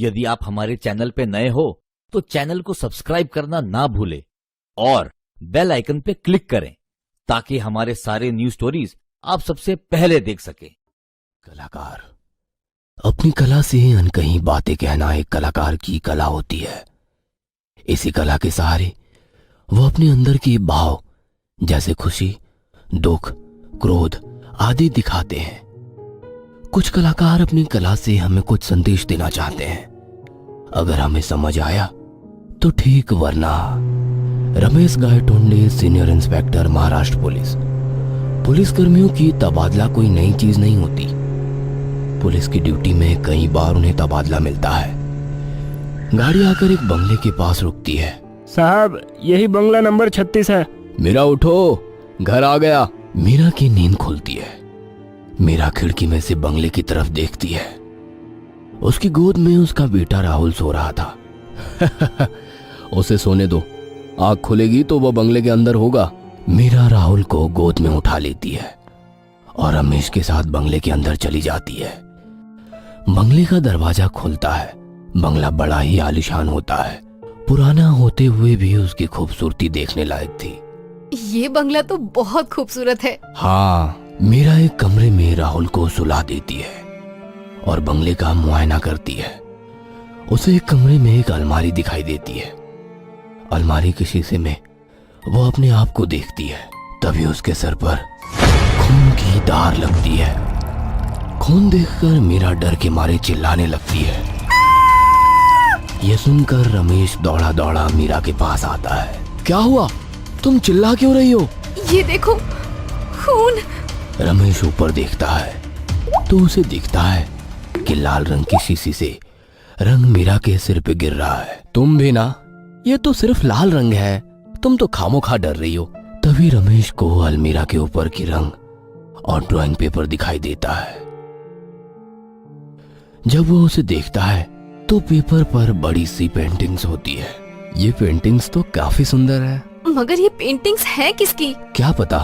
यदि आप हमारे चैनल पे नए हो तो चैनल को सब्सक्राइब करना ना भूलें और बेल आइकन पे क्लिक करें ताकि हमारे सारे न्यूज स्टोरीज आप सबसे पहले देख सकें। कलाकार अपनी कला से अनकही बातें कहना एक कलाकार की कला होती है। इसी कला के सहारे वो अपने अंदर के भाव जैसे खुशी, दुख, क्रोध आदि दिखाते हैं। कुछ कलाकार अपनी कला से हमें कुछ संदेश देना चाहते हैं। अगर हमें समझ आया तो ठीक, वरना Ramesh Gaitonde, senior inspector, Maharashtra police. Police कर्मियों की तबादला कोई नई चीज नहीं होती। पुलिस की ड्यूटी में कई बार उन्हें तबादला मिलता है। गाड़ी आकर एक बंगले के पास रुकती है। साहब, यही बंगला नंबर 36 है। मीरा उठो, घर आ गया। मीरा की नींद खुलती है। मीरा खिड़की में से बंगले की तरफ देखती है। उसकी गोद में उसका बेटा राहुल सो रहा था। उसे सोने दो, आँख खुलेगी तो वह बंगले के अंदर होगा। मीरा राहुल को गोद में उठा लेती है और रमेश के साथ बंगले के अंदर चली जाती है। बंगले का दरवाजा खुलता है। बंगला बड़ा ही आलीशान होता है। पुराना होते हुए भी उसकी खूबसूरती देखने लायक थी। ये बंगला तो बहुत खूबसूरत है। हाँ, मीरा एक कमरे में राहुल को सुला देती है और बंगले का मुआयना करती है। उसे एक कमरे में एक अलमारी दिखाई देती है। अलमारी के शीशे में वो अपने आप को देखती है। तभी उसके सर पर खून की धार लगती है। खून देखकर मीरा डर के मारे चिल्लाने लगती है। यह सुनकर रमेश दौड़ा दौड़ा मीरा के पास आता है। क्या हुआ? तुम चिल्ला क्यों रही हो? ये देखो, खून। रमेश ऊपर देखता है तो उसे दिखता है कि लाल रंग की शीशी से रंग मीरा के सिर पे गिर रहा है। तुम भी ना, ये तो सिर्फ लाल रंग है, तुम तो खामोखा डर रही हो। तभी रमेश को अलमीरा के ऊपर की रंग और ड्राइंग पेपर दिखाई देता है। जब वो उसे देखता है तो पेपर पर बड़ी सी पेंटिंग्स होती है। ये पेंटिंग्स तो काफी सुंदर है। मगर ये पेंटिंग्स है किसकी? क्या पता,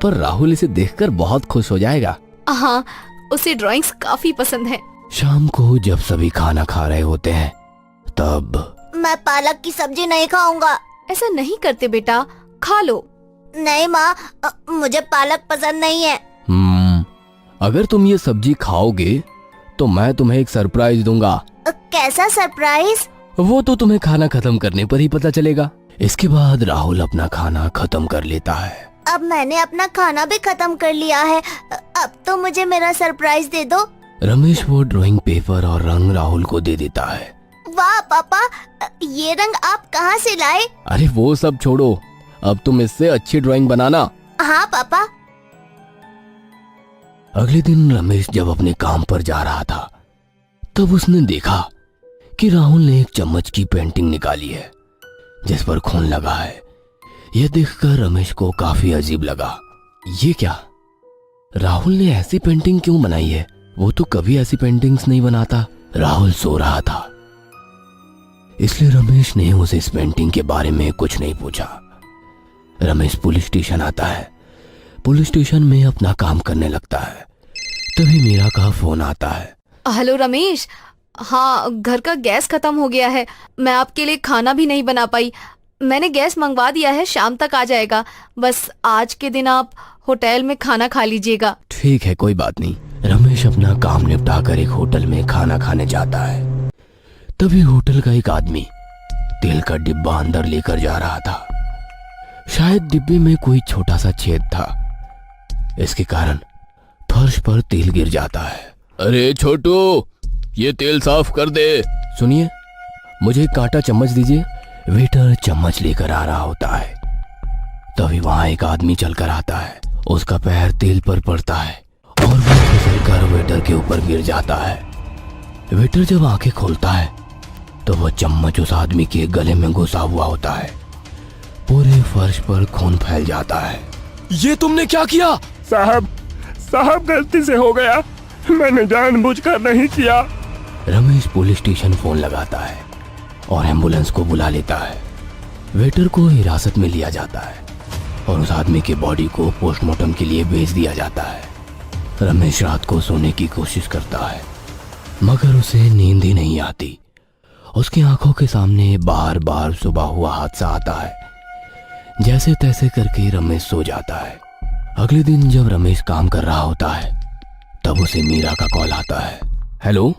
पर राहुल इसे देखकर बहुत खुश हो जाएगा। हाँ, उसे ड्राइंग्स काफी पसंद है। शाम को जब सभी खाना खा रहे होते हैं तब मैं पालक की सब्जी नहीं खाऊंगा। ऐसा नहीं करते बेटा, खा लो। नहीं माँ, मुझे पालक पसंद नहीं है। अगर तुम ये सब्जी खाओगे तो मैं तुम्हें एक सरप्राइज दूंगा। कैसा सरप्राइज? वो तो तुम्हें खाना खत्म करने पर ही पता चलेगा। इसके बाद राहुल अपना खाना खत्म कर लेता है। अब मैंने अपना खाना भी खत्म कर लिया है, अब तो मुझे मेरा सरप्राइज दे दो। रमेश वो ड्राइंग पेपर और रंग राहुल को दे देता है। वाह पापा, ये रंग आप कहाँ से लाए? अरे वो सब छोड़ो, अब तुम इससे अच्छी ड्राइंग बनाना। हाँ पापा। अगले दिन रमेश जब अपने काम पर जा रहा था तब उसने देखा कि राहुल ने एक चम्मच की पेंटिंग निकाली है जिस पर खून लगा है। यह देखकर रमेश को काफी अजीब लगा। ये क्या, राहुल ने ऐसी पेंटिंग क्यों बनाई है? वो तो कभी ऐसी पेंटिंग्स नहीं बनाता। राहुल सो रहा था, इसलिए रमेश ने उसे इस पेंटिंग के बारे में कुछ नहीं पूछा। रमेश पुलिस स्टेशन आता है। पुलिस स्टेशन में अपना काम करने लगता है। तभी मीरा का फोन आता है। हेलो रमेश, हाँ, घर का गैस खत्म हो गया है। मैं आपके लिए खाना भी नहीं बना पाई। मैंने गैस मंगवा दिया है, शाम तक आ जाएगा। बस आज के दिन आप होटल में खाना खा लीजिएगा। ठीक है, कोई बात नहीं। रमेश अपना काम निपटा कर एक होटल में खाना खाने जाता है। तभी होटल का एक आदमी तेल का डिब्बा अंदर लेकर जा रहा था। शायद डिब्बे में कोई छोटा सा छेद था। इसके कारण फर्श पर तेल गिर जाता है। अरे छोटू, ये तेल साफ कर दे। सुनिए, मुझे एक कांटा चम्मच दीजिए। वेटर चम्मच लेकर आ रहा होता है। तभी वहां एक आदमी चलकर आता है। उसका पैर तेल पर पड़ता है और वो फिसलकर वेटर के ऊपर गिर जाता है। वेटर जब आंखें खोलता है तो वो चम्मच उस आदमी के गले में घुसा हुआ होता है। पूरे फर्श पर खून फैल जाता है। ये तुमने क्या किया? साहब गलती से हो गया, मैंने जानबूझकर नहीं किया। रमेश पुलिस स्टेशन फोन लगाता है और एम्बुलेंस को बुला लेता है। वेटर को हिरासत में लिया जाता है और उस आदमी के बॉडी को पोस्टमार्टम के लिए भेज दिया जाता है। रमेश रात को सोने की कोशिश करता है मगर उसे नींद ही नहीं आती। उसकी आंखों के सामने बार बार सुबह हुआ हादसा आता है। जैसे तैसे करके रमेश सो जाता है। अगले दिन जब रमेश काम कर रहा होता है तब उसे मीरा का कॉल आता है। हेलो,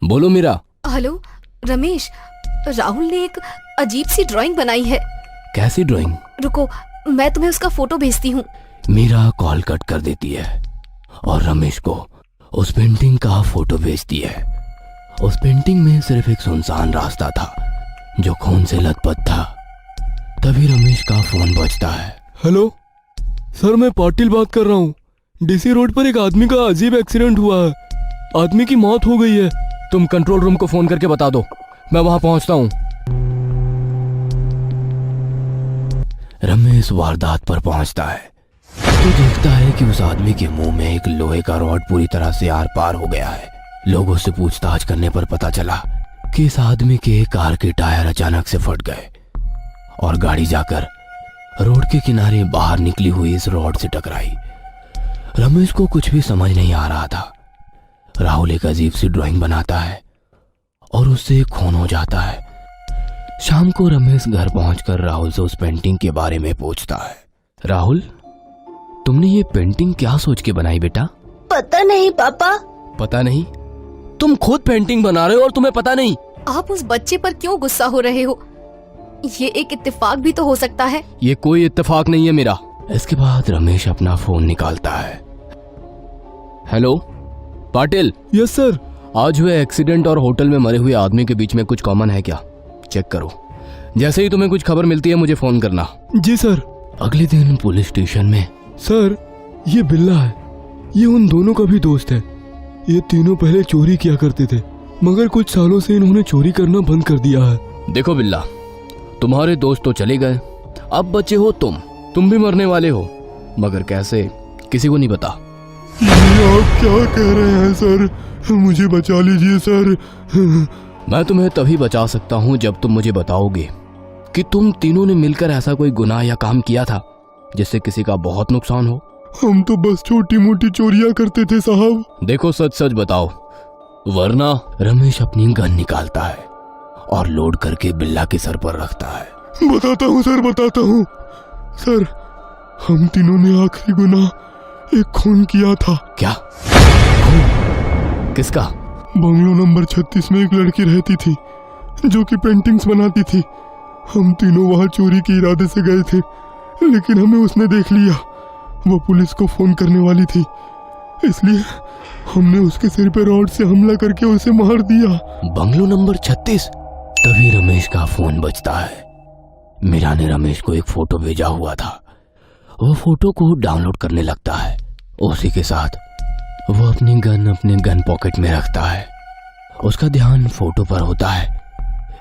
बोलो मीरा। हेलो रमेश, राहुल ने एक अजीब सी ड्राइंग बनाई है। कैसी ड्राइंग? रुको, मैं तुम्हें उसका फोटो भेजती हूँ। मीरा कॉल कट कर देती है और रमेश को उस पेंटिंग का फोटो भेजती है। उस पेंटिंग में सिर्फ एक सुनसान रास्ता था जो खून से लथपथ था। तभी रमेश का फोन बजता है। हेलो सर, मैं पाटिल बात कर रहा हूँ। डीसी रोड पर एक आदमी का अजीब एक्सीडेंट हुआ है। आदमी की मौत हो गई है। तुम कंट्रोल रूम को फोन करके बता दो, मैं वहां पहुंचता हूं। रमेश वारदात पर पहुंचता है तो देखता है कि उस आदमी के मुंह में एक लोहे का रॉड पूरी तरह से आर पार हो गया है। लोगों से पूछताछ करने पर पता चला कि इस आदमी के कार के टायर अचानक से फट गए और गाड़ी जाकर रोड के किनारे बाहर निकली हुई इस रॉड से टकराई। रमेश को कुछ भी समझ नहीं आ रहा था। राहुल एक अजीब सी ड्राइंग बनाता है और उससे खून हो जाता है। शाम को रमेश घर पहुंचकर राहुल से उस पेंटिंग के बारे में पूछता है। राहुल, तुमने ये पेंटिंग क्या सोच के बनाई बेटा? पता नहीं पापा। पता नहीं? तुम खुद पेंटिंग बना रहे हो और तुम्हें पता नहीं? आप उस बच्चे पर क्यों गुस्सा हो रहे हो? ये एक इत्तेफाक भी तो हो सकता है। ये कोई इत्तेफाक नहीं है मेरा। इसके बाद रमेश अपना फोन निकालता है। हेलो पाटिल। Yes sir. आज हुए एक्सीडेंट और होटल में मरे हुए आदमी के बीच में कुछ कॉमन है क्या? चेक करो। जैसे ही तुम्हें कुछ खबर मिलती है मुझे फोन करना। जी सर। अगले दिन पुलिस स्टेशन में। सर, ये बिल्ला है। ये उन दोनों का भी दोस्त है। ये तीनों पहले चोरी किया करते थे, मगर कुछ सालों से इन्होंने चोरी करना बंद कर दिया है। देखो बिल्ला, तुम्हारे दोस्त तो चले गए, अब बचे हो तुम भी मरने वाले हो, मगर कैसे किसी को नहीं पता। ये आप क्या कह रहे हैं सर? मुझे बचा लीजिए सर। मैं तुम्हें तभी बचा सकता हूँ जब तुम मुझे बताओगे कि तुम तीनों ने मिलकर ऐसा कोई गुनाह या काम किया था जिससे किसी का बहुत नुकसान हो। हम तो बस छोटी मोटी चोरियां करते थे साहब। देखो सच सच बताओ, वरना। रमेश अपनी गन निकालता है और लोड करके बिल्ला के सर पर रखता है। बताता हूँ सर, बताता हूँ सर। हम तीनों ने आखिरी गुनाह एक खून किया था। क्या खून? किसका? बंगलो नंबर 36 में एक लड़की रहती थी जो कि पेंटिंग्स बनाती थी। हम तीनों वहां चोरी के इरादे से गए थे, लेकिन हमें उसने देख लिया। वो पुलिस को फोन करने वाली थी, इसलिए हमने उसके सिर पे रॉड से हमला करके उसे मार दिया। Bungalow number 36। तभी रमेश का फोन बजता है। मीरा ने रमेश को एक फोटो भेजा हुआ था। वो फोटो को डाउनलोड करने लगता है। उसी के साथ वो अपनी गन अपने गन पॉकेट में रखता है। उसका ध्यान फोटो पर होता है,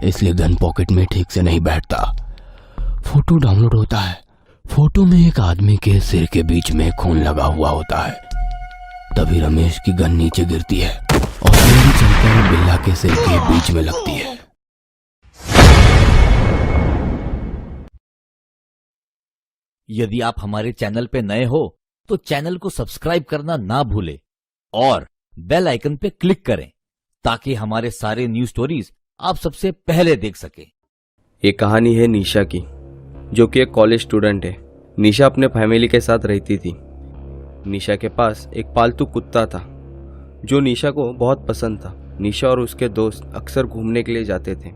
इसलिए गन पॉकेट में ठीक से नहीं बैठता। फोटो डाउनलोड होता है। फोटो में एक आदमी के सिर के बीच में खून लगा हुआ होता है। तभी रमेश की गन नीचे गिरती है और गोली चलकर बिल्ला के सिर के बीच में लगती है। यदि आप हमारे चैनल पे नए हो तो चैनल को सब्सक्राइब करना ना भूलें और बेल आइकन पे क्लिक करें ताकि हमारे सारे न्यूज स्टोरीज आप सबसे पहले देख सकें। ये कहानी है निशा की, जो कि एक कॉलेज स्टूडेंट है। निशा अपने फैमिली के साथ रहती थी। निशा के पास एक पालतू कुत्ता था जो निशा को बहुत पसंद था। निशा और उसके दोस्त अक्सर घूमने के लिए जाते थे।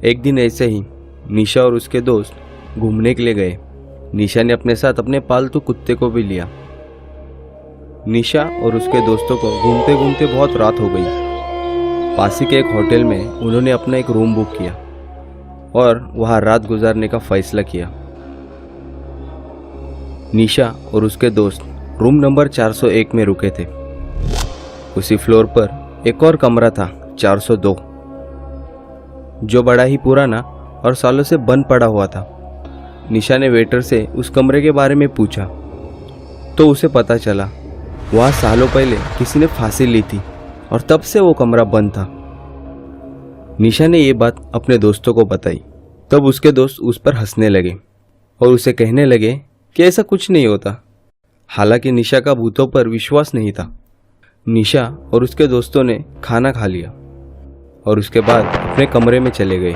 एक दिन ऐसे ही निशा और उसके दोस्त घूमने के लिए गए। निशा ने अपने साथ अपने पालतू कुत्ते को भी लिया। निशा और उसके दोस्तों को घूमते घूमते बहुत रात हो गई। पास ही के एक होटल में उन्होंने अपना एक रूम बुक किया और वहां रात गुजारने का फैसला किया। निशा और उसके दोस्त रूम नंबर 401 में रुके थे। उसी फ्लोर पर एक और कमरा था 402, जो बड़ा ही पुराना और सालों से बंद पड़ा हुआ था। निशा ने वेटर से उस कमरे के बारे में पूछा तो उसे पता चला वहाँ सालों पहले किसी ने फांसी ली थी और तब से वो कमरा बंद था। निशा ने ये बात अपने दोस्तों को बताई। तब उसके दोस्त उस पर हंसने लगे और उसे कहने लगे कि ऐसा कुछ नहीं होता। हालांकि निशा का भूतों पर विश्वास नहीं था। निशा और उसके दोस्तों ने खाना खा लिया और उसके बाद अपने कमरे में चले गए।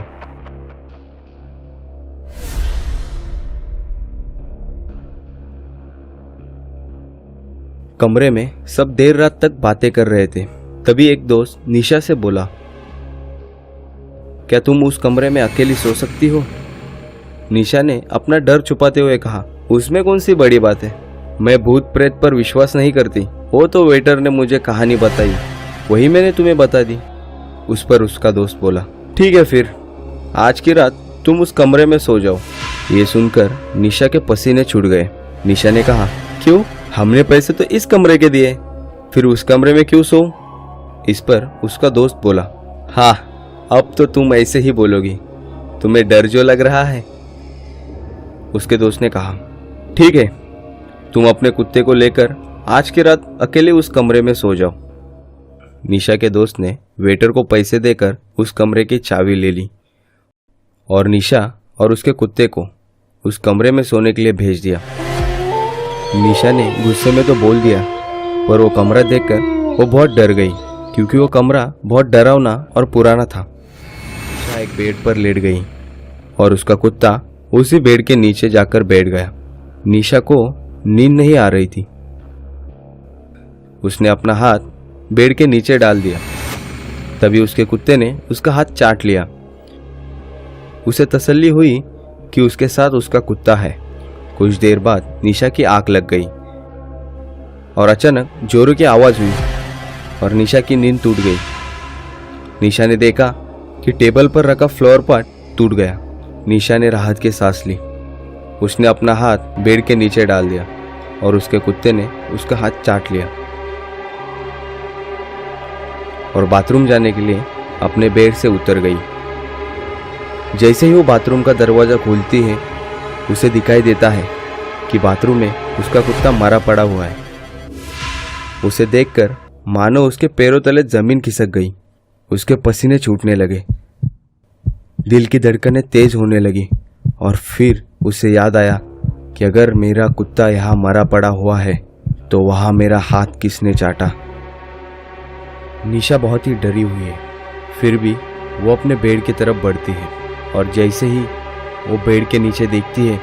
कमरे में सब देर रात तक बातें कर रहे थे। तभी एक दोस्त निशा से बोला, क्या तुम उस कमरे में अकेली सो सकती हो? निशा ने अपना डर छुपाते हुए कहा, उसमें कौन सी बड़ी बात है, मैं भूत प्रेत पर विश्वास नहीं करती। वो तो वेटर ने मुझे कहानी बताई, वही मैंने तुम्हें बता दी। उस पर उसका दोस्त बोला, ठीक है फिर आज की रात तुम उस कमरे में सो जाओ। ये सुनकर निशा के पसीने छूट गए। निशा ने कहा, क्यों? हमने पैसे तो इस कमरे के दिए, फिर उस कमरे में क्यों सो? इस पर उसका दोस्त बोला, हाँ अब तो तुम ऐसे ही बोलोगी, तुम्हें डर जो लग रहा है। उसके दोस्त ने कहा, ठीक है तुम अपने कुत्ते को लेकर आज की रात अकेले उस कमरे में सो जाओ। निशा के दोस्त ने वेटर को पैसे देकर उस कमरे की चाबी ले ली और निशा और उसके कुत्ते को उस कमरे में सोने के लिए भेज दिया। निशा ने गुस्से में तो बोल दिया, पर वो कमरा देखकर वो बहुत डर गई, क्योंकि वो कमरा बहुत डरावना और पुराना था। निशा एक बेड पर लेट गई और उसका कुत्ता उसी बेड के नीचे जाकर बैठ गया। निशा को नींद नहीं आ रही थी। उसने अपना हाथ बेड के नीचे डाल दिया। तभी उसके कुत्ते ने उसका हाथ चाट लिया। उसे तसल्ली हुई कि उसके साथ उसका कुत्ता है। कुछ देर बाद निशा की आंख लग गई और अचानक जोरों की आवाज हुई और निशा की नींद टूट गई। निशा ने देखा कि टेबल पर रखा फ्लावर पॉट टूट गया। निशा ने राहत की सांस ली। उसने अपना हाथ बेड के नीचे डाल दिया और उसके कुत्ते ने उसका हाथ चाट लिया और बाथरूम जाने के लिए अपने बेड से उतर गई। जैसे ही वो बाथरूम का दरवाजा खोलती है, उसे दिखाई देता है कि बाथरूम में उसका कुत्ता मरा पड़ा हुआ है। उसे देखकर मानो उसके पैरों तले जमीन खिसक गई। उसके पसीने छूटने लगे, दिल की धड़कनें तेज होने लगी और फिर उसे याद आया कि अगर मेरा कुत्ता यहाँ मरा पड़ा हुआ है तो वहाँ मेरा हाथ किसने चाटा। निशा बहुत ही डरी हुई है, फिर भी वो अपने बेड की तरफ बढ़ती है और जैसे ही वो बेड के नीचे देखती है